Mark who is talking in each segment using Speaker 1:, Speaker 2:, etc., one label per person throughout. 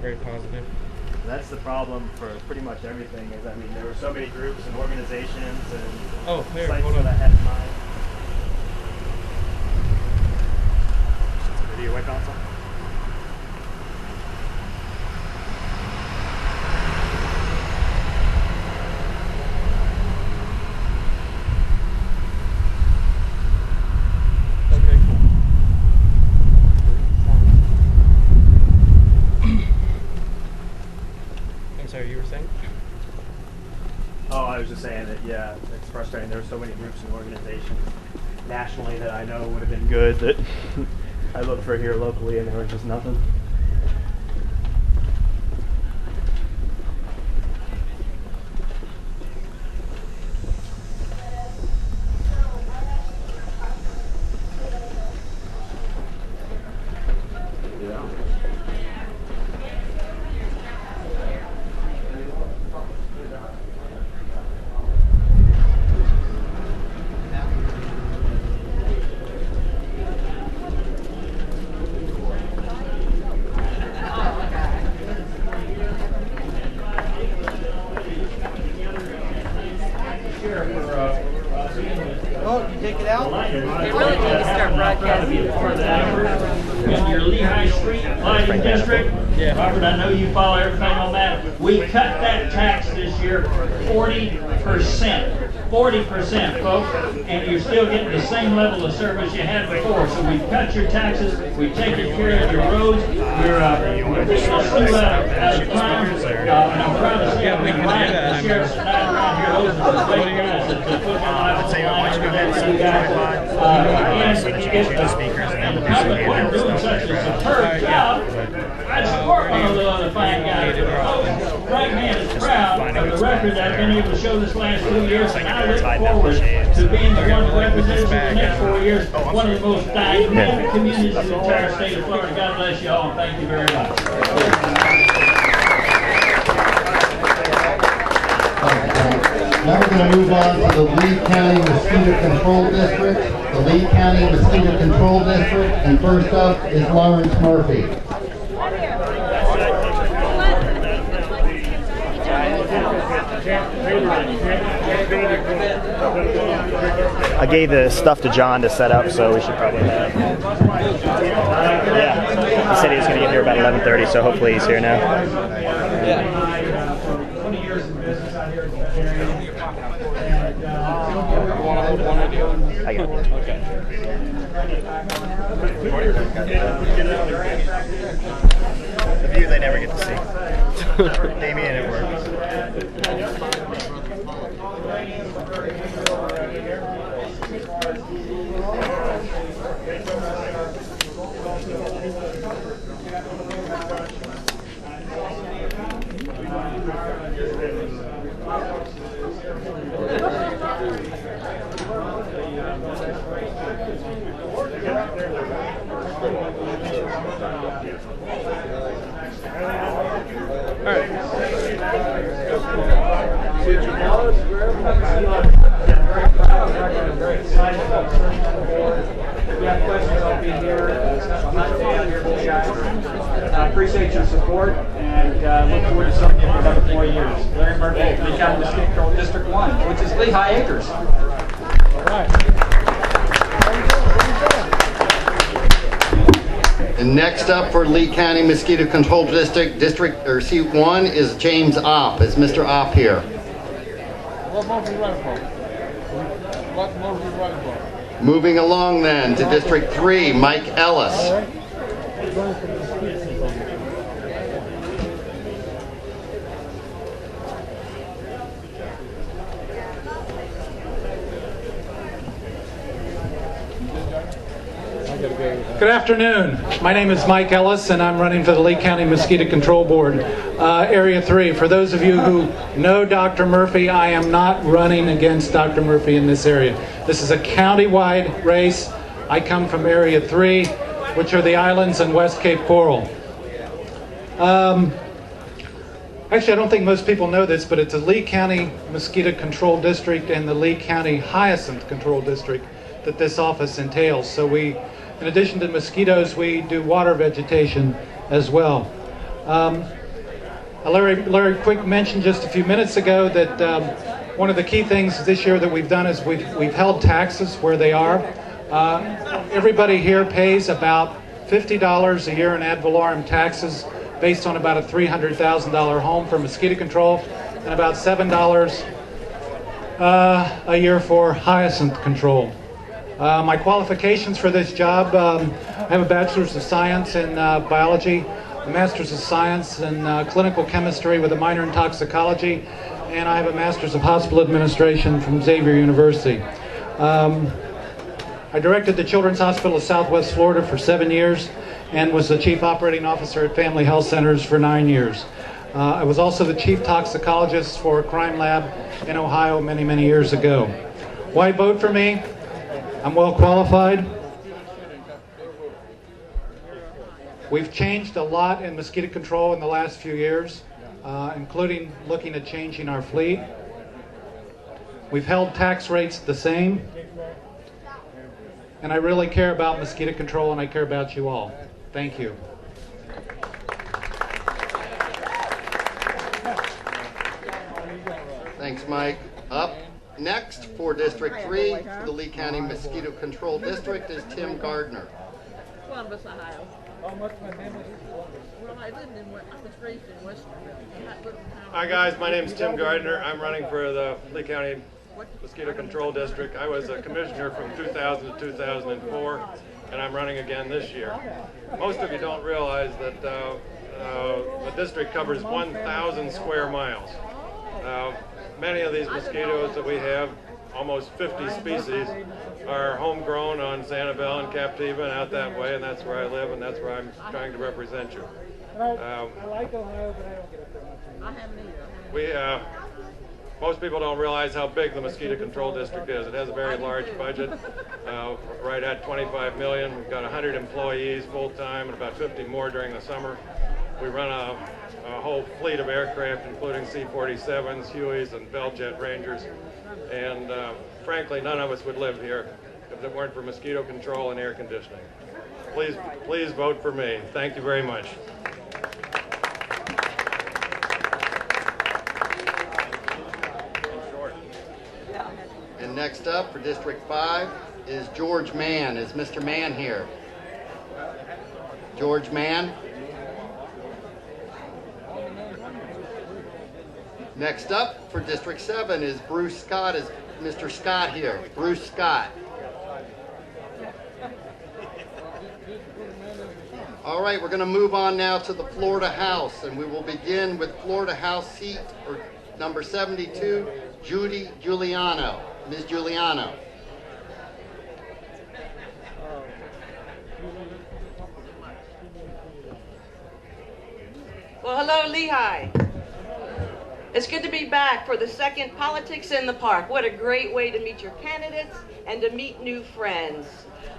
Speaker 1: very positive.
Speaker 2: That's the problem for pretty much everything. Is, I mean, there were so many groups and organizations and sites that I had in mind. Video white balance on?
Speaker 1: You were saying?
Speaker 2: Oh, I was just saying that, yeah, it's frustrating. There are so many groups and organizations nationally that I know would have been good that I looked for here locally and there was just nothing.
Speaker 3: Oh, you take it out?
Speaker 4: They really need to start broadcasting.
Speaker 5: In your Lehigh Street lighting district, Robert, I know you follow everything on that. We cut that tax this year 40%. 40%, folks, and you're still getting the same level of service you had before. So we've cut your taxes, we've taken care of your roads, we're pushing the slew out of crime, and I'm proud to say I'm glad the sheriff's not around here hosting the great guys that put their lives on the line every day for you guys. And the public, we're doing such a superb job. I support one of the other fine guys. Right man is proud of the record that I've been able to show this last 2 years, and I look forward to being the one to represent for the next 4 years, one of the most dynamic communities in the entire state of Florida. God bless you all, and thank you very much.
Speaker 6: Now we're going to move on to the Lehigh County Mosquito Control District. The Lehigh County Mosquito Control District, and first up is Lawrence Murphy.
Speaker 2: I gave the stuff to John to set up, so we should probably have. Yeah, he said he was going to get here about 11:30, so hopefully he's here now.
Speaker 3: Yeah. 20 years in business out here in the area.
Speaker 2: I got it.
Speaker 3: Okay.
Speaker 2: The view they never get to see. Damien, it works.
Speaker 3: I appreciate your support and look forward to something for another 4 years. Larry Murphy, Lehigh County Mosquito Control District 1, which is Lehigh Acres. All right.
Speaker 6: And next up for Lehigh County Mosquito Control District, Seat 1 is James Opp. Is Mr. Opp here?
Speaker 7: What motion you running for? What motion you running for?
Speaker 6: Moving along then to District 3, Mike Ellis.
Speaker 8: Good afternoon. My name is Mike Ellis, and I'm running for the Lehigh County Mosquito Control Board, Area 3. For those of you who know Dr. Murphy, I am not running against Dr. Murphy in this area. This is a county-wide race. I come from Area 3, which are the islands and West Cape Coral. Actually, I don't think most people know this, but it's a Lehigh County Mosquito Control District and the Lehigh County Hyacinth Control District that this office entails. So we, in addition to mosquitoes, we do water vegetation as well. Larry Quick mentioned just a few minutes ago that one of the key things this year that we've done is we've held taxes where they are. Everybody here pays about $50 a year in ad valorem taxes based on about a $300,000 home for mosquito control and about $7 a year for hyacinth control. My qualifications for this job, I have a Bachelor's of Science in Biology, a Master's of Science in Clinical Chemistry with a minor in Toxicology, and I have a Master's of Hospital Administration from Xavier University. I directed the Children's Hospital of Southwest Florida for 7 years and was the Chief Operating Officer at Family Health Centers for 9 years. I was also the Chief Toxicologist for a crime lab in Ohio many, many years ago. Why vote for me? I'm well qualified. We've changed a lot in mosquito control in the last few years, including looking at changing our fleet. We've held tax rates the same. And I really care about mosquito control, and I care about you all. Thank you.
Speaker 6: Thanks, Mike. Up next for District 3, for the Lee County Mosquito Control District, is Tim Gardner.
Speaker 4: Columbus, Ohio. Well, I was raised in Western.
Speaker 1: Hi guys, my name is Tim Gardner. I'm running for the Lee County Mosquito Control District. I was a commissioner from 2000 to 2004, and I'm running again this year. Most of you don't realize that the district covers 1,000 square miles. Many of these mosquitoes that we have, almost 50 species, are homegrown on Sanibel and Captiva and out that way, and that's where I live, and that's where I'm trying to represent you.
Speaker 7: I like Ohio, but I don't get up there much.
Speaker 4: I haven't either.
Speaker 1: Most people don't realize how big the mosquito control district is. It has a very large budget, right at $25 million. We've got 100 employees full-time and about 50 more during the summer. We run a whole fleet of aircraft, including C-47s, Hueys, and Bell Jet Rangers. And frankly, none of us would live here if it weren't for mosquito control and air conditioning. Please vote for me. Thank you very much.
Speaker 6: And next up for District 5 is George Mann. Is Mr. Mann here? George Mann. Next up for District 7 is Bruce Scott. Is Mr. Scott here? Bruce Scott. All right, we're going to move on now to the Florida House, and we will begin with Florida House seat or number 72, Judy Giuliano. Ms. Giuliano.
Speaker 4: Well, hello, Lehigh. It's good to be back for the second Politics in the Park. What a great way to meet your candidates and to meet new friends.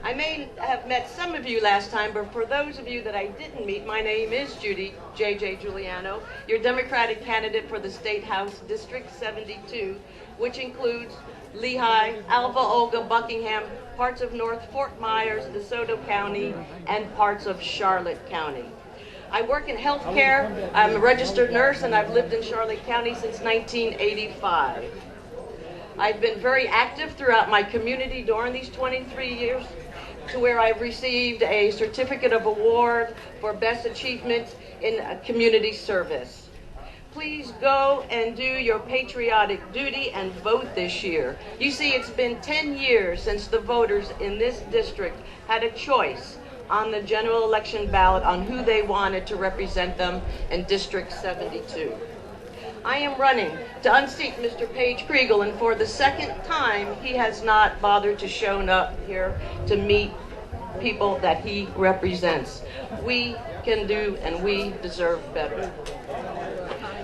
Speaker 4: I may have met some of you last time, but for those of you that I didn't meet, my name is Judy J.J. Giuliano, your Democratic candidate for the State House District 72, which includes Lehigh, Alva, Olga, Buckingham, parts of North Fort Myers, DeSoto County, and parts of Charlotte County. I work in healthcare. I'm a registered nurse, and I've lived in Charlotte County since 1985. I've been very active throughout my community during these 23 years, to where I've received a certificate of award for best achievement in community service. Please go and do your patriotic duty and vote this year. You see, it's been 10 years since the voters in this district had a choice on the general election ballot on who they wanted to represent them in District 72. I am running to unseat Mr. Page Kriegel, and for the second time, he has not bothered to show up here to meet people that he represents. We can do and we deserve better.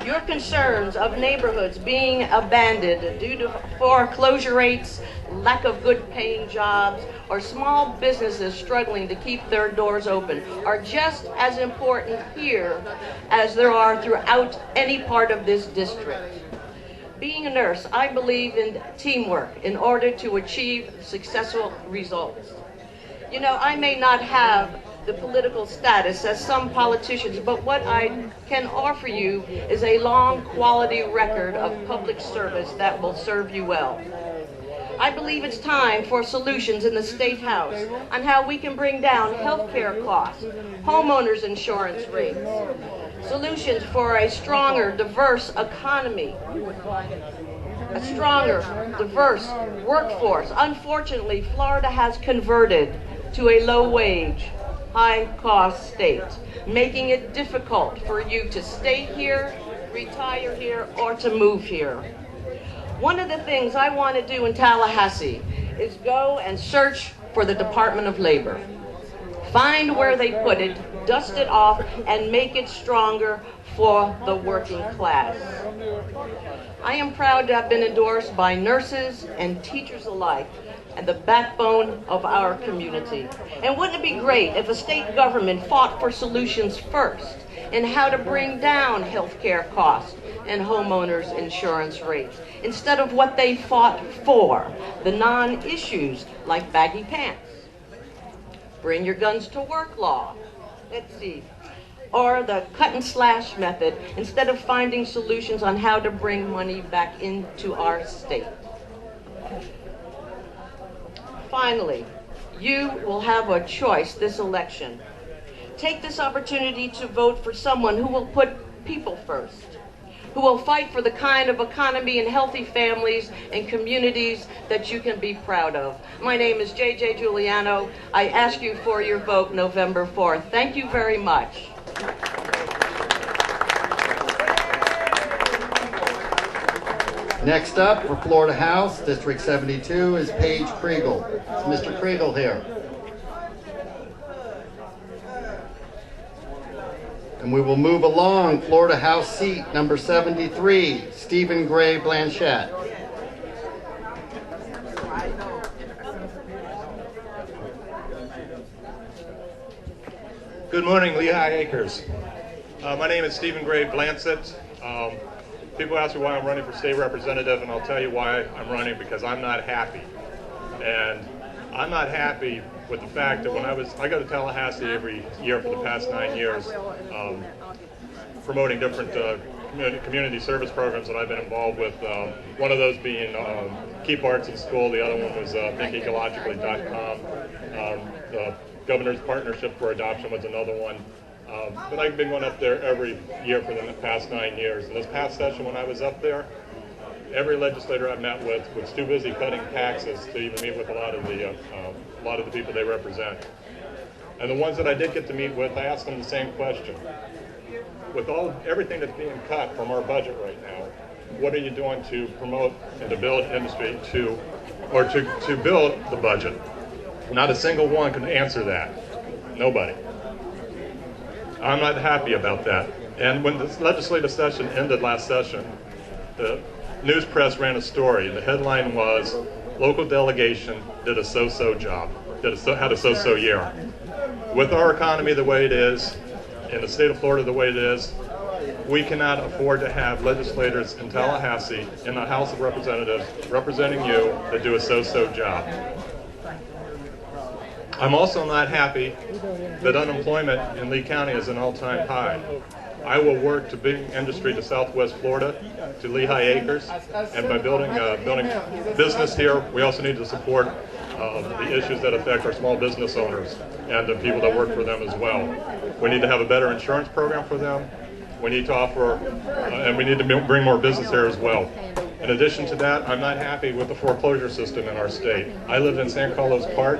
Speaker 4: Your concerns of neighborhoods being abandoned due to foreclosure rates, lack of good paying jobs, or small businesses struggling to keep their doors open are just as important here as there are throughout any part of this district. Being a nurse, I believe in teamwork in order to achieve successful results. You know, I may not have the political status as some politicians, but what I can offer you is a long quality record of public service that will serve you well. I believe it's time for solutions in the State House on how we can bring down health care costs, homeowners insurance rates, solutions for a stronger, diverse economy, a stronger, diverse workforce. Unfortunately, Florida has converted to a low-wage, high-cost state, making it difficult for you to stay here, retire here, or to move here. One of the things I want to do in Tallahassee is go and search for the Department of Labor. Find where they put it, dust it off, and make it stronger for the working class. I am proud to have been endorsed by nurses and teachers alike and the backbone of our community. And wouldn't it be great if a state government fought for solutions first in how to bring down health care costs and homeowners insurance rates, instead of what they fought for, the non-issues like baggy pants, bring your guns to work law, let's see, or the cut and slash method, instead of finding solutions on how to bring money back into our state. Finally, you will have a choice this election. Take this opportunity to vote for someone who will put people first, who will fight for the kind of economy and healthy families and communities that you can be proud of. My name is J.J. Giuliano. I ask you for your vote November 4th. Thank you very much.
Speaker 6: Next up for Florida House, District 72, is Paige Kriegel. Is Mr. Kriegel here? And we will move along, Florida House seat number 73, Stephen Gray Blanchette.
Speaker 9: Good morning, Lehigh Acres. My name is Stephen Gray Blanchette. People ask me why I'm running for state representative, and I'll tell you why I'm running, because I'm not happy. And I'm not happy with the fact that when I go to Tallahassee every year for the past 9 years, promoting different community service programs that I've been involved with. One of those being Keep Arts in School. The other one was ThinkEcologically.com. The Governor's Partnership for Adoption was another one. But I've been going up there every year for the past 9 years. And this past session when I was up there, every legislator I met with was too busy cutting taxes to even meet with a lot of the people they represent. And the ones that I did get to meet with, I asked them the same question. With everything that's being cut from our budget right now, what are you doing to promote and to build industry to build the budget? Not a single one could answer that. Nobody. I'm not happy about that. And when this legislative session ended last session, the news press ran a story. The headline was, local delegation did a so-so job, had a so-so year. With our economy the way it is, in the state of Florida the way it is, we cannot afford to have legislators in Tallahassee, in the House of Representatives, representing you that do a so-so job. I'm also not happy that unemployment in Lee County is an all-time high. I will work to bring industry to Southwest Florida, to Lehigh Acres, and by building business here, we also need to support the issues that affect our small business owners and the people that work for them as well. We need to have a better insurance program for them. We need to offer, and we need to bring more business here as well. In addition to that, I'm not happy with the foreclosure system in our state. I live in San Carlos Park.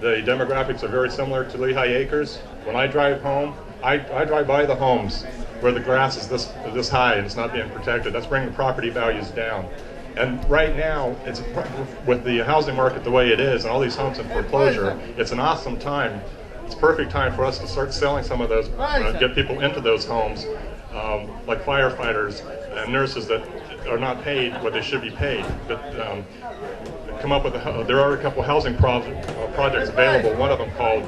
Speaker 9: The demographics are very similar to Lehigh Acres. When I drive home, I drive by the homes where the grass is this high and it's not being protected. That's bringing property values down. And right now, with the housing market the way it is and all these homes in foreclosure, it's an awesome time. It's a perfect time for us to start selling some of those, get people into those homes, like firefighters and nurses that are not paid what they should be paid. But come up with there are a couple housing projects available. One of them called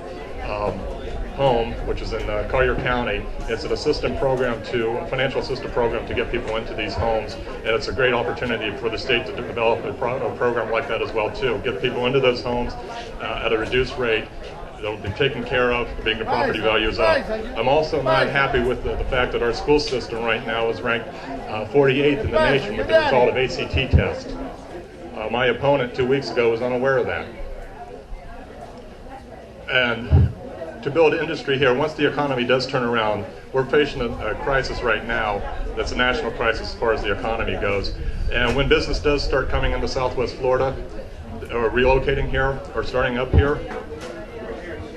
Speaker 9: Home, which is in Collier County. It's an assistance program a financial assistance program to get people into these homes, and it's a great opportunity for the state to develop a program like that as well too. Get people into those homes at a reduced rate they'll be taken care of, being the property value is up. I'm also not happy with the fact that our school system right now is ranked 48th in the nation with the result of ACT test. My opponent 2 weeks ago was unaware of that. And to build industry here, once the economy does turn around, we're facing a crisis right now that's a national crisis as far as the economy goes. And when business does start coming into Southwest Florida, or relocating here, or starting up here,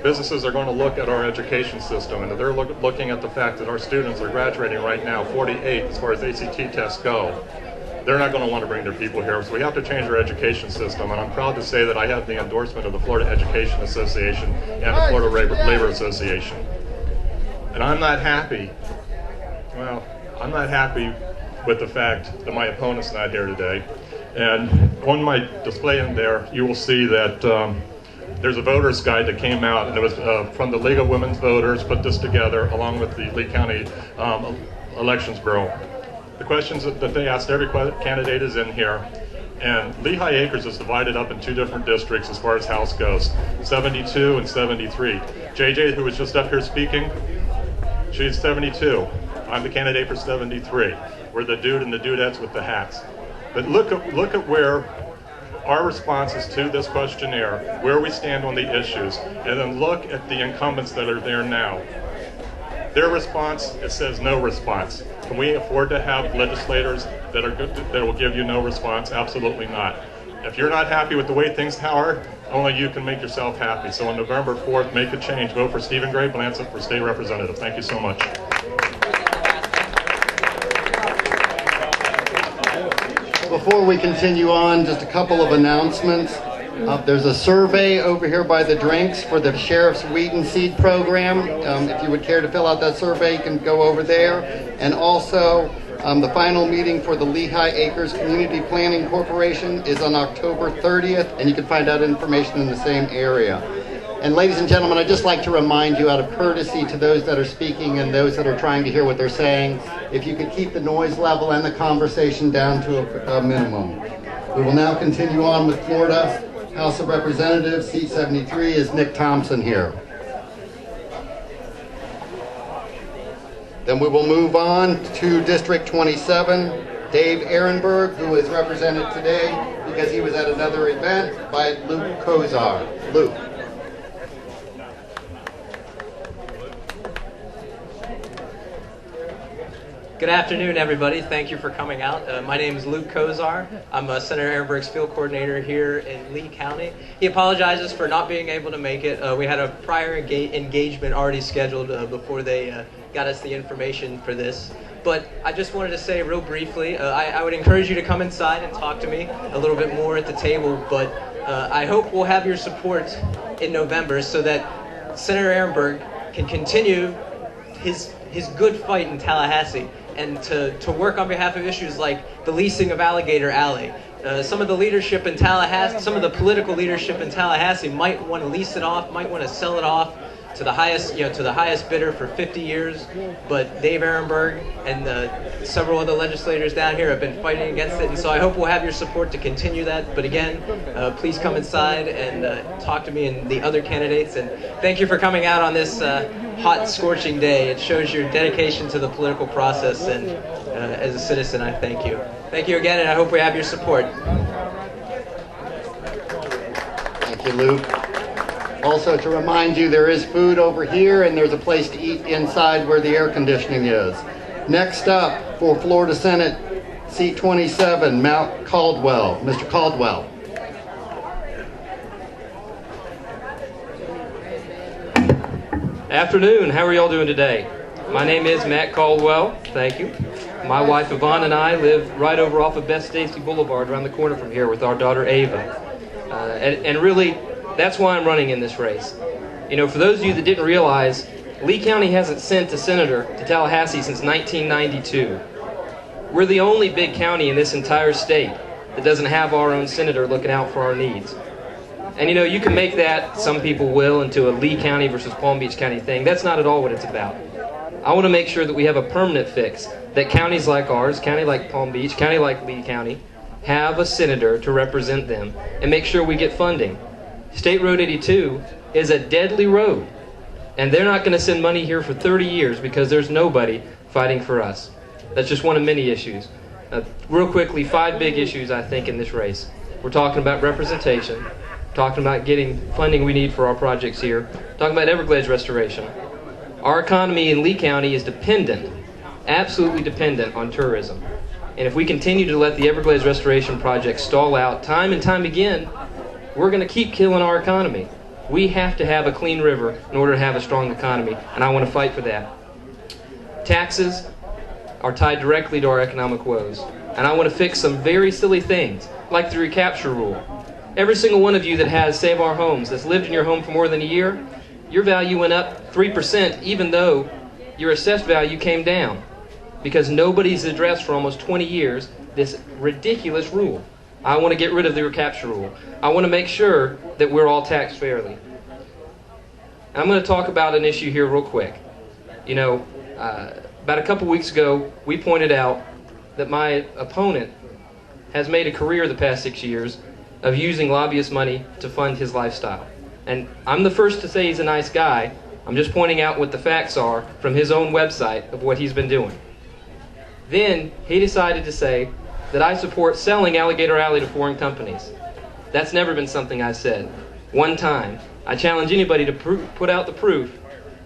Speaker 9: businesses are going to look at our education system, and they're looking at the fact that our students are graduating right now, 48 as far as ACT tests go. They're not going to want to bring their people here, so we have to change our education system, and I'm proud to say that I have the endorsement of the Florida Education Association and the Florida Labor Association. And I'm not happy, well, I'm not happy with the fact that my opponent's not here today. And on my display in there, you will see that there's a voter's guide that came out, and it was from the League of Women's Voters, put this together along with the Lee County Elections Bureau. The questions that they asked every candidate is in here, and Lehigh Acres is divided up in two different districts as far as House goes, 72 and 73. JJ, who was just up here speaking, she's 72. I'm the candidate for 73. We're the dude and the dudettes with the hats. But look at where our responses to this questionnaire, where we stand on the issues, and then look at the incumbents that are there now. Their response, it says no response. Can we afford to have legislators that are good, that will give you no response? Absolutely not. If you're not happy with the way things are, only you can make yourself happy. So on November 4th, make a change. Vote for Stephen Gray Blansett for state representative. Thank you so much.
Speaker 6: Before we continue on, just a couple of announcements. There's a survey over here by the drinks for the Sheriff's Weed and Seed program. If you would care to fill out that survey, you can go over there. And also, the final meeting for the Lehigh Acres Community Planning Corporation is on October 30th, and you can find out information in the same area. And ladies and gentlemen, I'd just like to remind you, out of courtesy to those that are speaking and those that are trying to hear what they're saying, if you could keep the noise level and the conversation down to a minimum. We will now continue on with Florida House of Representatives, seat 73 is Nick Thompson here. Then we will move on to District 27, Dave Ehrenberg, who is represented today because he was at another event by Luke Kozar. Luke.
Speaker 10: Good afternoon, everybody. Thank you for coming out. My name is Luke Kozar. I'm Senator Ehrenberg's field coordinator here in Lee County. He apologizes for not being able to make it. We had a prior engagement already scheduled before they got us the information for this. But I just wanted to say real briefly, I would encourage you to come inside and talk to me a little bit more at the table. But I hope we'll have your support in November so that Senator Ehrenberg can continue his good fight in Tallahassee, and to work on behalf of issues like the leasing of Alligator Alley. Some of the leadership in Tallahassee, some of the political leadership in Tallahassee might want to lease it off, might want to sell it off to the highest bidder for 50 years. But Dave Ehrenberg and several other legislators down here have been fighting against it, and so I hope we'll have your support to continue that. But again, please come inside and talk to me and the other candidates. And thank you for coming out on this hot, scorching day. It shows your dedication to the political process, and as a citizen, I thank you. Thank you again, and I hope we have your support.
Speaker 6: Thank you, Luke. Also, to remind you, there is food over here, and there's a place to eat inside where the air conditioning is. Next up, for Florida Senate, seat 27, Mount Caldwell. Mr. Caldwell.
Speaker 11: Afternoon, how are y'all doing today? My name is Matt Caldwell, thank you. My wife Yvonne and I live right over off of Beth Stacey Boulevard around the corner from here with our daughter Ava. And really, that's why I'm running in this race. You know, for those of you that didn't realize, Lee County hasn't sent a senator to Tallahassee since 1992. We're the only big county in this entire state that doesn't have our own senator looking out for our needs. And you know, you can make that, some people will, into a Lee County versus Palm Beach County thing. That's not at all what it's about. I want to make sure that we have a permanent fix, that counties like ours, county like Palm Beach, county like Lee County, have a senator to represent them and make sure we get funding. State Road 82 is a deadly road. And they're not going to send money here for 30 years because there's nobody fighting for us. That's just one of many issues. Real quickly, 5 big issues, I think, in this race. We're talking about representation, talking about getting funding we need for our projects here, talking about Everglades restoration. Our economy in Lee County is dependent, absolutely dependent on tourism. And if we continue to let the Everglades restoration project stall out time and time again, we're going to keep killing our economy. We have to have a clean river in order to have a strong economy, and I want to fight for that. Taxes are tied directly to our economic woes, and I want to fix some very silly things, like the recapture rule. Every single one of you that has Save Our Homes, that's lived in your home for more than a year, your value went up 3% even though your assessed value came down, because nobody's addressed for almost 20 years this ridiculous rule. I want to get rid of the recapture rule. I want to make sure that we're all taxed fairly. And I'm going to talk about an issue here real quick. You know, about a couple weeks ago, we pointed out that my opponent has made a career the past 6 years of using lobbyist money to fund his lifestyle. And I'm the first to say he's a nice guy. I'm just pointing out what the facts are from his own website of what he's been doing. Then he decided to say that I support selling Alligator Alley to foreign companies. That's never been something I said. One time. I challenge anybody to put out the proof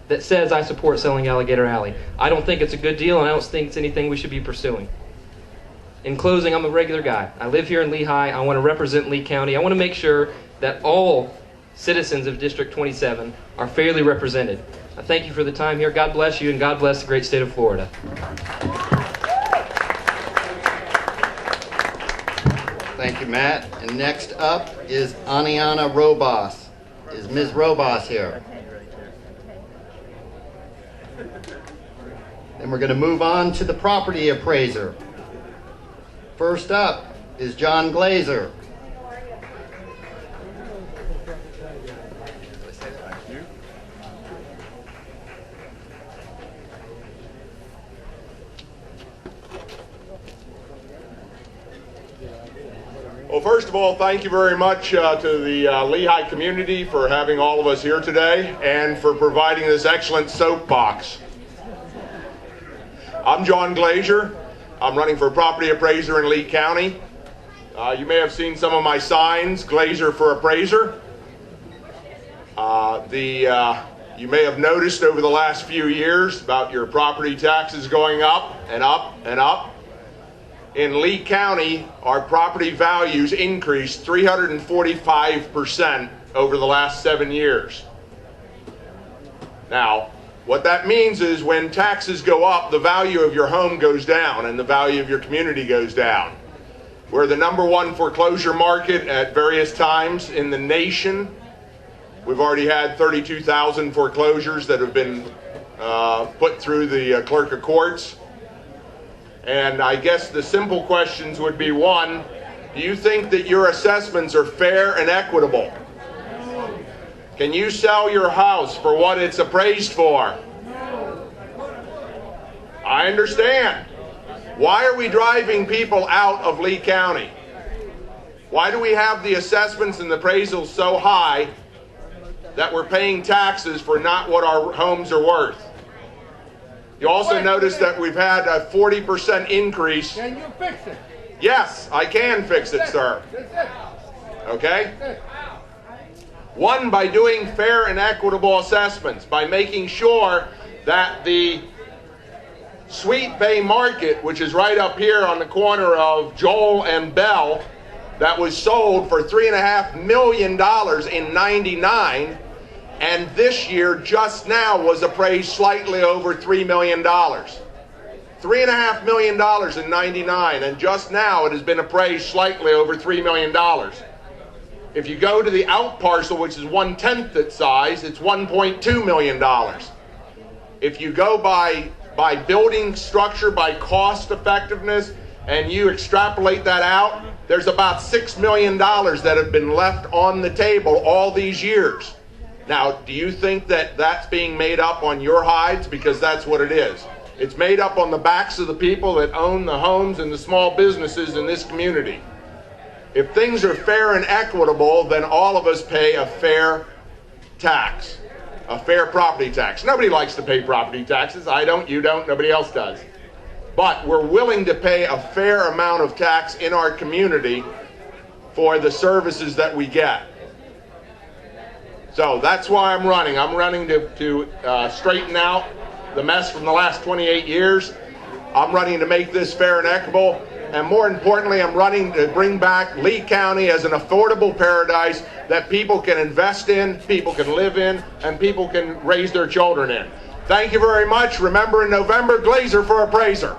Speaker 11: that says I support selling Alligator Alley. I don't think it's a good deal, and I don't think it's anything we should be pursuing. In closing, I'm a regular guy. I live here in Lehigh. I want to represent Lee County. I want to make sure that all citizens of District 27 are fairly represented. I thank you for the time here. God bless you, and God bless the great state of Florida.
Speaker 6: Thank you, Matt. And next up is Aniana Robas. Is Ms. Robas here? Then we're going to move on to the property appraiser. First up is John Glazer.
Speaker 12: Well, first of all, thank you very much to the Lehigh community for having all of us here today and for providing this excellent soapbox. I'm John Glazer. I'm running for property appraiser in Lee County. You may have seen some of my signs, Glazer for Appraiser. You may have noticed over the last few years about your property taxes going up and up and up. In Lee County, our property values increased 345% over the last 7 years. Now, what that means is when taxes go up, the value of your home goes down and the value of your community goes down. We're the #1 foreclosure market at various times in the nation. We've already had 32,000 foreclosures that have been put through the clerk of courts. And I guess the simple questions would be, one, do you think that your assessments are fair and equitable? Can you sell your house for what it's appraised for? I understand. Why are we driving people out of Lee County? Why do we have the assessments and the appraisals so high that we're paying taxes for not what our homes are worth? You also notice that we've had a 40% increase.
Speaker 7: Can you fix it?
Speaker 12: Yes, I can fix it, sir. Okay? One, by doing fair and equitable assessments, by making sure that the Sweet Bay Market, which is right up here on the corner of Joel and Bell, that was sold for $3.5 million in '99, and this year, just now, was appraised slightly over $3 million. $3.5 million in '99, and just now it has been appraised slightly over $3 million. If you go to the out parcel, which is 1/10 that size, it's $1.2 million. If you go by building structure, by cost effectiveness, and you extrapolate that out, there's about $6 million that have been left on the table all these years. Now, do you think that that's being made up on your hides? Because that's what it is. It's made up on the backs of the people that own the homes and the small businesses in this community. If things are fair and equitable, then all of us pay a fair tax, a fair property tax. Nobody likes to pay property taxes. I don't, you don't, nobody else does. But we're willing to pay a fair amount of tax in our community for the services that we get. So that's why I'm running. I'm running to straighten out the mess from the last 28 years. I'm running to make this fair and equitable. And more importantly, I'm running to bring back Lee County as an affordable paradise that people can invest in, people can live in, and people can raise their children in. Thank you very much. Remember in November, Glazer for appraiser.